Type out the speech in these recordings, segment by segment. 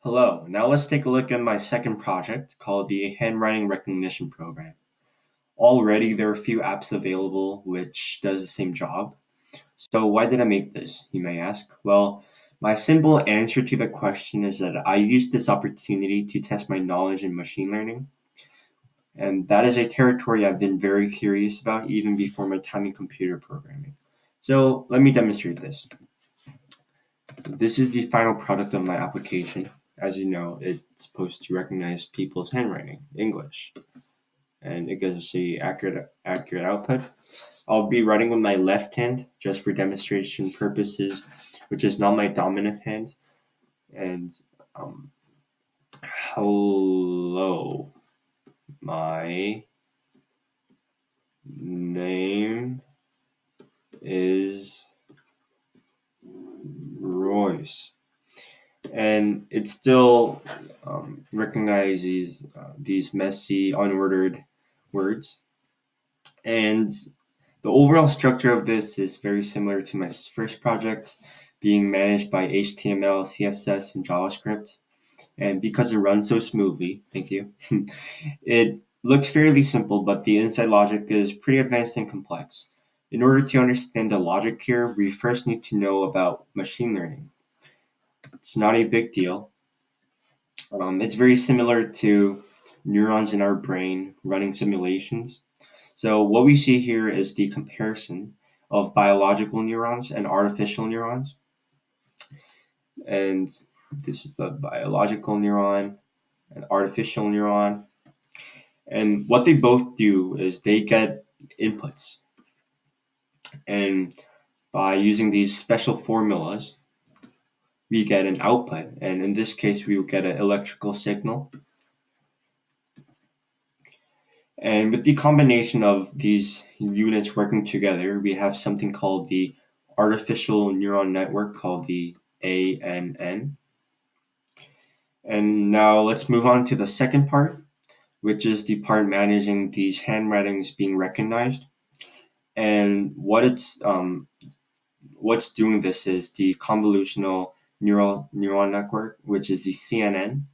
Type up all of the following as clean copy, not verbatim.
Hello, now let's take a look at my second project called the Handwriting Recognition Program. Already there are a few apps available which does the same job. So why did I make this, you may ask? Well, my simple answer to the question is that I used this opportunity to test my knowledge in machine learning, and that is a territory I've been very curious about even before my time in computer programming. So let me demonstrate this. This is the final product of my application. As you know, it's supposed to recognize people's handwriting, English, and it gives us a accurate output. I'll be writing with my left hand just for demonstration purposes, which is not my dominant hand. And um, hello, my name is Royce. And it still recognizes these messy, unordered words. And the overall structure of this is very similar to my first project, being managed by HTML, CSS, and JavaScript. And because it runs so smoothly, thank you, it looks fairly simple, but the inside logic is pretty advanced and complex. In order to understand the logic here, we first need to know about machine learning. It's not a big deal. It's very similar to neurons in our brain running simulations. So what we see here is the comparison of biological neurons and artificial neurons. And this is the biological neuron and artificial neuron. And what they both do is they get inputs. And by using these special formulas, we get an output. And in this case, we will get an electrical signal. And with the combination of these units working together, we have something called the artificial neural network called the ANN. And now let's move on to the second part, which is the part managing these handwritings being recognized. And what's doing this is the convolutional neural network, which is the CNN.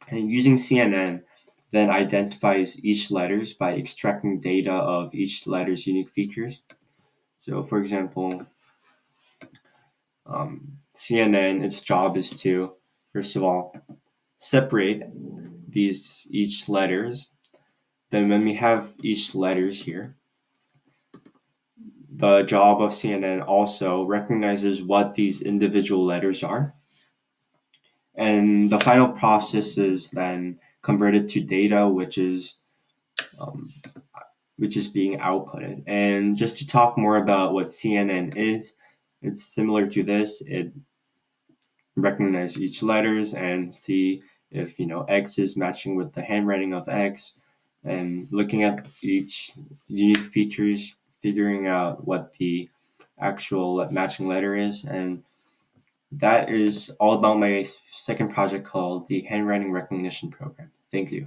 And using CNN then identifies each letters by extracting data of each letter's unique features. So, for example, CNN, its job is to, first of all, separate these each letters. Then when we have each letters here, the job of CNN also recognizes what these individual letters are. And the final process is then converted to data, um, which is being outputted. And just to talk more about what CNN is, it's similar to this. It recognizes each letters and see if X is matching with the handwriting of X, and looking at each unique features, figuring out what the actual matching letter is. And that is all about my second project called the Handwriting Recognition Program. Thank you.